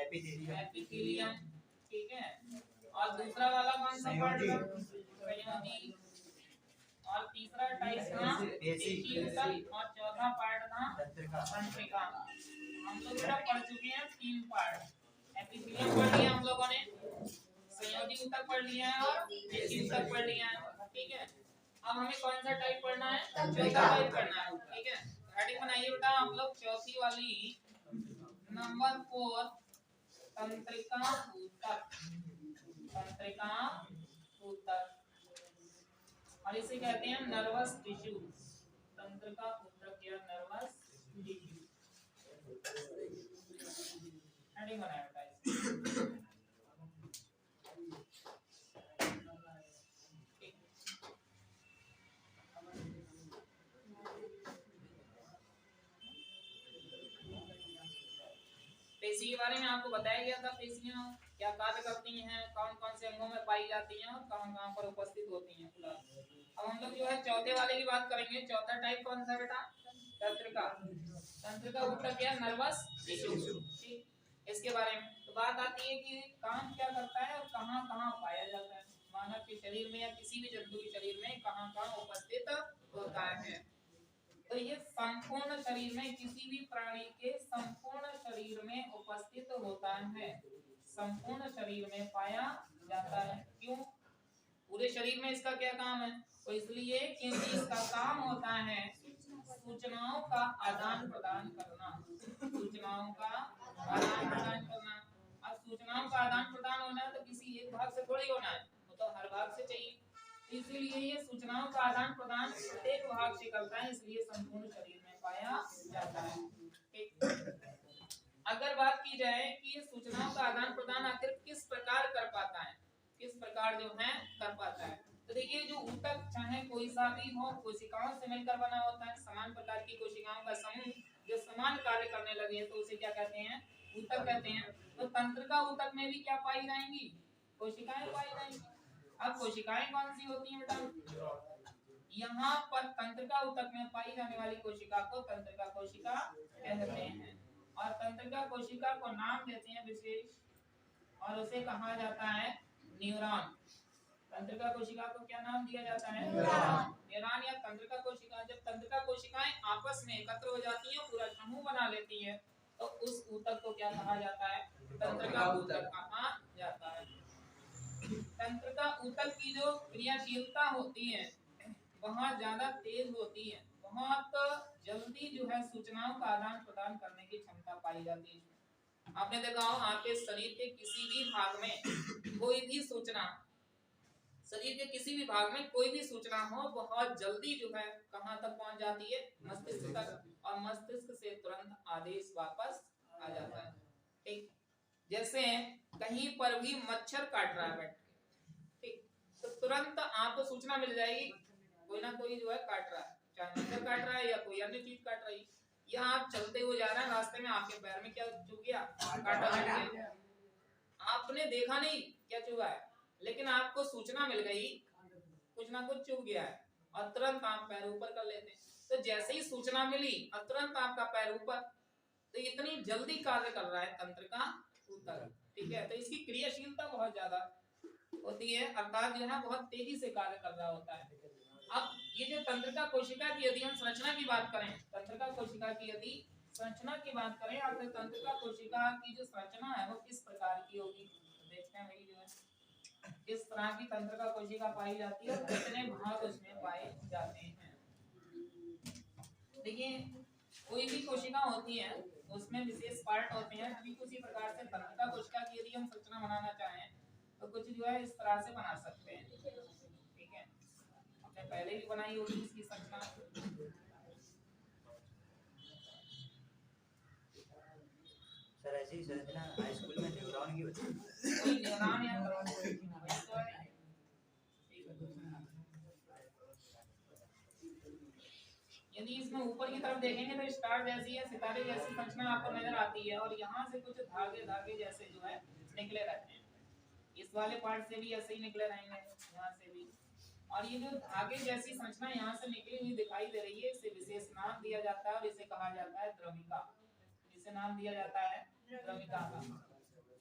Epithelium, ठीक है। और दूसरा वाला कौन सा पार्ट था? संयोजी। और तीसरा टाइप था पेशी ऊतक और चौथा पार्ट था तंत्रिका। हम लोग बेटा पढ़ चुके हैं 3 पार्ट। एपिथेलियम पढ़ लिया हम लोगों ने, संयोजी ऊतक पढ़ लिया है और पेशी ऊतक पढ़ लिया है, ठीक है। अब हमें कौन सा टाइप पढ़ना है? चौथा टाइप पढ़ना है, ठीक है। हेडिंग बनाइए बेटा आप लोग चौथी वाली, नंबर 4, तंत्रिका ऊतक। तंत्रिका ऊतक, और इसे कहते हैं नर्वस टिश्यू। तंत्रिका ऊतक या नर्वस टिश्यू। हेडिंग बनाया बेटा इसकी। पेशी के बारे में आपको बताया गया था, पेशियां क्या कार्य करती हैं, कौन कौन से अंगों में पाई जाती हैं और कहां-कहां पर उपस्थित होती हैं। अब हम लोग जो है चौथे वाले की बात करेंगे। चौथा टाइप कौन सा बेटा? तंत्रिका। तंत्रिका ऊतक या नर्वस टिश्यू, ठीक। इसके बारे में तो बात आती है कि काम क्या करता है और कहां-कहां पाया जाता है। मानव के शरीर में या किसी भी जंतु के शरीर में कहां-कहां उपस्थित होता है। तो ये संपूर्ण शरीर में, किसी भी प्राणी के संपूर्ण शरीर में उपस्थित होता है, संपूर्ण शरीर में पाया जाता है। क्यों? पूरे शरीर में इसका क्या काम है? तो इसलिए क्योंकि इसका काम होता है सूचनाओं का आदान प्रदान करना। सूचनाओं का आदान प्रदान करना। अब सूचनाओं का आदान प्रदान होना है तो किसी एक भाग से थोड़ी होना है, वो तो हर भाग से चाहिए। इसलिए ये सूचनाओं का आदान प्रदान प्रत्येक भाग से करता है, इसलिए संपूर्ण शरीर में पाया जाता है, ठीक। अगर बात की जाए कि ये सूचनाओं का आदान प्रदान आखिर किस प्रकार कर पाता है, किस प्रकार जो है कर पाता है, तो देखिए जो ऊतक चाहे कोई सा भी हो, कोशिकाओं से मिलकर बना होता है। समान प्रकार की कोशिकाओं का समूह जो समान कार्य करने लगे तो उसे क्या कहते हैं? ऊतक कहते हैं। तो तंत्रिका ऊतक में भी क्या पाई जाएंगी? कोशिकाएं पाई जाएंगी। अब कोशिकाएं कौन सी होती हैं बेटा? यहाँ पर तंत्रिका ऊतक में पाई जाने वाली कोशिका को तंत्रिका कोशिका कहते हैं। और तंत्रिका कोशिका को नाम देते हैं विशेष, और उसे कहा जाता है न्यूरॉन। तंत्रिका कोशिका को क्या नाम दिया जाता है? न्यूरॉन या तंत्रिका कोशिका। जब तंत्रिका कोशिकाएं आपस में एकत्र हो जाती हैं, पूरा समूह बना लेती हैं, तो उस ऊतक को क्या कहा जाता है? तंत्रिका ऊतक कहा जाता है। तंत्रिका ऊतक की जो क्रियाशीलता होती है वहाँ ज्यादा तेज होती है, बहुत जल्दी जो है सूचनाओं का आदान प्रदान करने की क्षमता पाई जाती है। आपने देखा हो आपके शरीर के किसी भी भाग में कोई भी सूचना, शरीर के किसी भी भाग में कोई भी सूचना हो, बहुत जल्दी जो है कहां तक पहुंच जाती है? मस्तिष्क तक, और मस्तिष्क से तुरंत आदेश वापस आ जाता है, ठीक। जैसे कहीं पर भी मच्छर काट रहा है, ठीक, तो तुरंत आपको सूचना मिल जाएगी कोई ना कोई जो है काट रहा है, चाहे मच्छर काट रहा है या कोई अन्य चीज काट रही है। या आप चलते हुए जा रहे हैं, रास्ते में आपके पैर में क्या चुभ गया? कांटा चुभ गया। आपने देखा नहीं क्या चुभा है, लेकिन आपको सूचना मिल गई कुछ ना कुछ चुभ गया है, और तुरंत आप पैर ऊपर कर लेते हैं। तो जैसे ही सूचना मिली और तुरंत आपका पैर ऊपर, तो इतनी जल्दी कार्य कर रहा है तंत्रिका ऊतक, ठीक है। तो इसकी क्रियाशीलता बहुत ज्यादा होती है, अर्थात जो है बहुत तेजी से कार्य कर रहा होता है। अब ये जो तंत्रिका कोशिका की यदि हम संरचना की बात करें, तंत्रिका कोशिका की यदि संरचना की बात करें, और तंत्रिका कोशिका की जो संरचना है वो किस प्रकार की होगी, तो देखते हैं भाई जो है किस तरह की तंत्रिका कोशिका पाई जाती है और कितने भाग उसमें पाए जाते हैं। देखिए कोई भी कोशिका होती है उसमें विशेष पार्ट होते हैं, ठीक उसी प्रकार से तंत्रिका कोशिका की यदि हम संरचना बनाना चाहें तो कुछ कुछ जो है इस तरह से बना सकते हैं, ठीक है। आपने पहले भी बनाई होगी इसकी संरचना। सर ऐसी ही संरचना हाई स्कूल में न्यूरॉन की होती है। कोई न्यूरॉन या तो है। यदि इसमें ऊपर की तरफ देखेंगे तो स्टार जैसी या सितारे जैसी संरचना आपको नजर आती है और यहाँ से कुछ धागे धागे जैसे जो है निकले रहते हैं। इस वाले पार्ट से भी ऐसे ही निकले रहेंगे, यहाँ से भी। और ये जो धागे जैसी संरचना यहाँ से निकली हुई दिखाई दे रही है, इसे विशेष नाम दिया जाता है और इसे कहा जाता है द्रविका। इसे नाम दिया जाता है द्रविका का।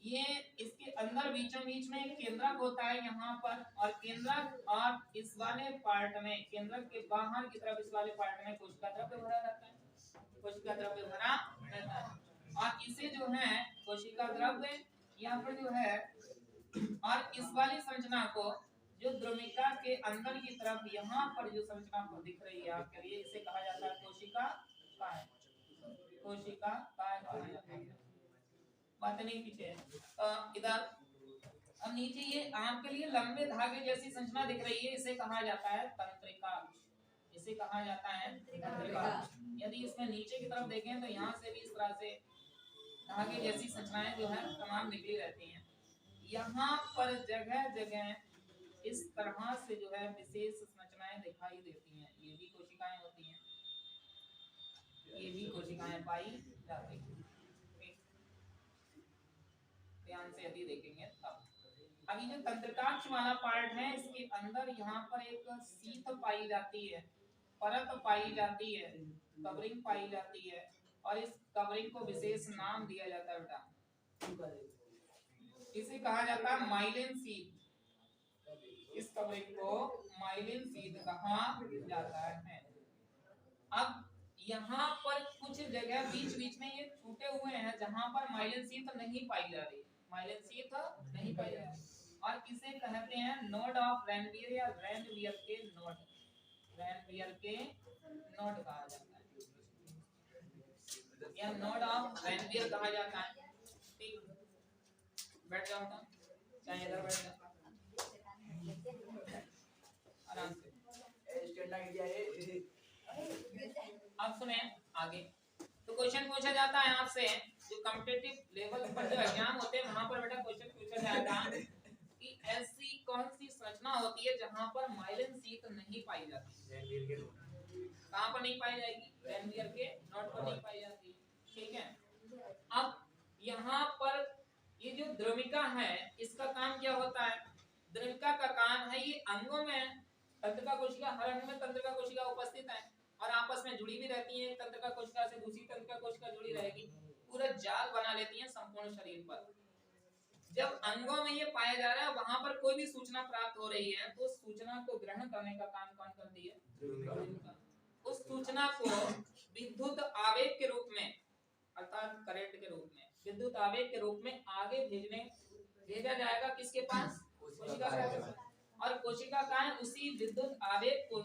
ये इसके अंदर बीचों बीच में एक केंद्रक होता है यहाँ पर, और केंद्रक और इस वाले पार्ट में, केंद्रक के बाहर की तरफ इस वाले पार्ट में कोशिका द्रव्य भरा रहता है, कोशिका द्रव्य भरा रहता है। और इसे जो है कोशिका द्रव्य यहाँ पर जो है, और इस वाली संरचना को जो द्रविका के अंदर की तरफ यहाँ पर जो संरचना को दिख रही है आपके लिए, इसे कहा जाता है कोशिका काय। कोशिका काय कहा जाता है। बात नहीं पीछे इधर। अब नीचे ये आपके लिए लंबे धागे जैसी संरचना दिख रही है, इसे कहा जाता है तंत्रिका। इसे कहा जाता है तंत्रिका। यदि इसमें नीचे की तरफ देखें तो यहाँ से भी इस तरह से धागे जैसी संरचनाएं जो है तमाम निकली रहती हैं। यहाँ पर जगह जगह इस तरह से जो है विशेष संरचनाएं दिखाई देती हैं। ये भी कोशिकाएं होती हैं, ये भी कोशिकाएं पाई जाती हैं। ध्यान से यदि देखेंगे तब। अभी जो तंत्रिकाक्ष वाला पार्ट है, इसके अंदर यहाँ पर एक शीत पाई जाती है, परत पाई जाती है, कवरिंग पाई जाती है, और इस कवरिंग को विशेष नाम दिया जाता है बेटा। इसे कहा जाता है माइलिन शीट। इस कवरिंग को माइलिन शीट कहा जाता है। अब यहाँ पर कुछ जगह बीच बीच में ये छूटे हुए हैं जहाँ पर माइलिन शीट नहीं पाई जा रही, माइलिन शीट नहीं पाई जा रही, और इसे कहते हैं नोड ऑफ रैनवियर या रैनवियर के नोड। रैनवियर के नोड कहा जाता है, या नोड ऑफ रैनवियर कहा जाता है। ठीक, बैठ जाओ ना, चाहे इधर बैठ जाओ आराम से। अब सुने आगे। तो क्वेश्चन पूछा जाता है आपसे, जो कॉम्पिटिटिव लेवल पर जो एग्जाम होते हैं वहां पर बेटा क्वेश्चन पूछा जाएगा कि ऐसी कौन सी संरचना होती है जहां पर माइलिन शीट नहीं पाई जाती। कहां पर नहीं पाई जाएगी? रैनवियर के नोड पर नहीं पाई जाती। ठीक है। अब यहाँ पर ये जो द्रविका है, इसका काम क्या होता है? द्रविका का काम है, ये अंगों में तंत्रिका कोशिका, हर अंग में तंत्रिका कोशिका उपस्थित है और आपस में जुड़ी भी रहती है। तंत्रिका कोशिका से दूसरी तंत्रिका कोशिका जुड़ी रहेगी, पूरा जाल बना लेती है संपूर्ण शरीर पर। जब अंगों में ये पाया जा रहा है, वहां पर कोई भी सूचना प्राप्त हो रही है, तो सूचना को ग्रहण करने का काम कौन करती है? उस सूचना को विद्युत आवेग के रूप में, अर्थात करंट के रूप में, विद्युत आवेग के रूप में आगे भेजा जाएगा किसके पास? कोशिका के पास। और कोशिका का उसी विद्युत आवेग को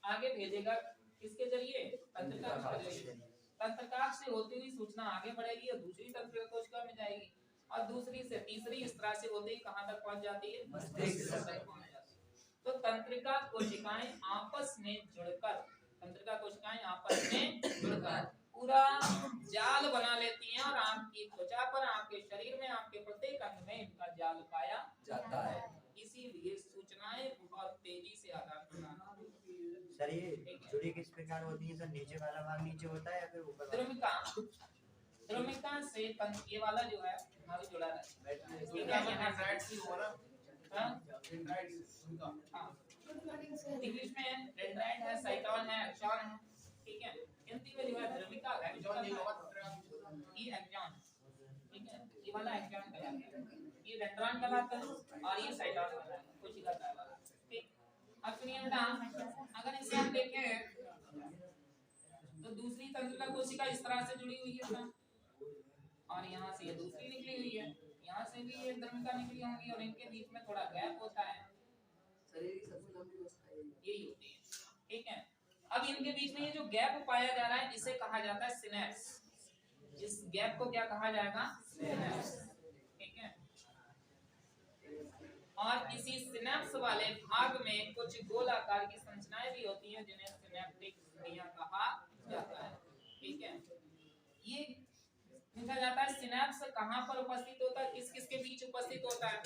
आगे भेजेगा किसके जरिए? तंत्रिका के जरिए। तंत्रिका से होती हुई सूचना आगे बढ़ेगी और दूसरी तंत्रिका कोशिका में जाएगी, और दूसरी से तीसरी, इस तरह से होते ही कहां तक पहुंच जाती है? मस्तिष्क तक पहुंच जाती है। तो तंत्रिका कोशिकाएं आपस में जुड़कर, तंत्रिका कोशिकाएं आपस में जुड़कर पूरा जाल बना लेती हैं, और आपकी त्वचा पर, आपके शरीर में, आपके प्रत्येक अंग में इनका जाल पाया जाता है। इसीलिए सूचनाएं बहुत तेजी से आदान प्रदान होती है। सर ये जुड़ी किस प्रकार होती है? सर नीचे वाला भाग नीचे होता है या फिर ऊपर? द्रविका, द्रविका से ये वाला जो है भाग जुड़ा रहता है। ठीक है, यहाँ राइट सी हो रहा है, हां इंग्लिश में डेंड्राइट है, साइटोन है, एक्सॉन है। ठीक है, हिंदी में जो है द्रविका है, ये एक्सॉन। ठीक है, ये वाला एक्सॉन कहलाता है, ये डेंड्रॉन कहलाता है, और ये साइटोन कहलाता है, कोशिका कहलाता है। ठीक, अब सुनिए बेटा, अगर इसे हम देखें तो दूसरी तंत्रिका कोशिका इस तरह से जुड़ी हुई है, और यहाँ से ये दूसरी निकली हुई है, यहाँ से भी ये द्रविका निकली होंगी, और इनके बीच में थोड़ा गैप होता है, यही होती है। ठीक है, अब इनके बीच में ये जो गैप पाया जा रहा है, इसे कहा जाता है सिनेप्स। इस गैप को क्या कहा जाएगा? सिनेप्स। ठीक है, और इसी सिनेप्स वाले भाग में कुछ गोलाकार की संरचनाएं भी होती हैं जिन्हें सिनेप्टिक झिल्लियां कहा जाता है। ठीक है, ये पूछा जाता है सिनेप्स कहाँ पर उपस्थित होता है, किस किस के बीच उपस्थित होता है।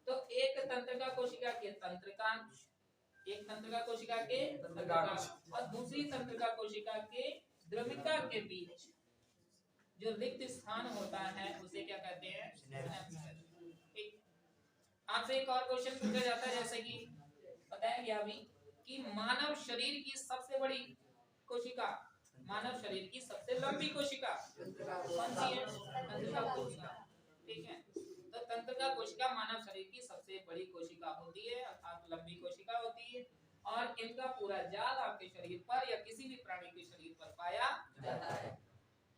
तो एक तंत्रिका कोशिका के तंत्रिकांश, एक तंत्रिका कोशिका के तंत्रिकांश और दूसरी तंत्रिका कोशिका के द्रविका के बीच जो रिक्त स्थान होता है उसे क्या कहते हैं, सिनेप्स। ठीक, आपसे एक और क्वेश्चन पूछा जाता है जैसे कि बताया गया अभी कि मानव शरीर की सबसे बड़ी कोशिका, मानव शरीर की सबसे लंबी कोशिका कौन सी है, तंत्रिका कोशिका। ठीक है, तो तंत्रिका कोशिका मानव शरीर की सबसे बड़ी कोशिका होती है अर्थात लंबी कोशिका होती है और इनका पूरा जाल आपके शरीर पर या किसी भी प्राणी के शरीर पर पाया जाता है।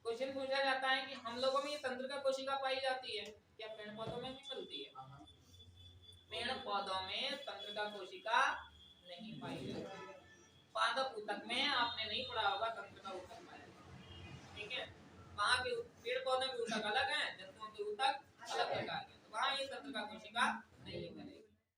क्वेश्चन पूछा जाता है कि हम लोगों में ये तंत्रिका कोशिका पाई जाती है या पेड़ पौधों में भी मिलती है। पेड़ पौधों में तंत्रिका कोशिका नहीं पाई जाती। पादप ऊतक में आपने नहीं पढ़ा होगा तंत्रिका ऊतक पाया। ठीक है, वहां के पेड़ पौधों के ऊतक अलग है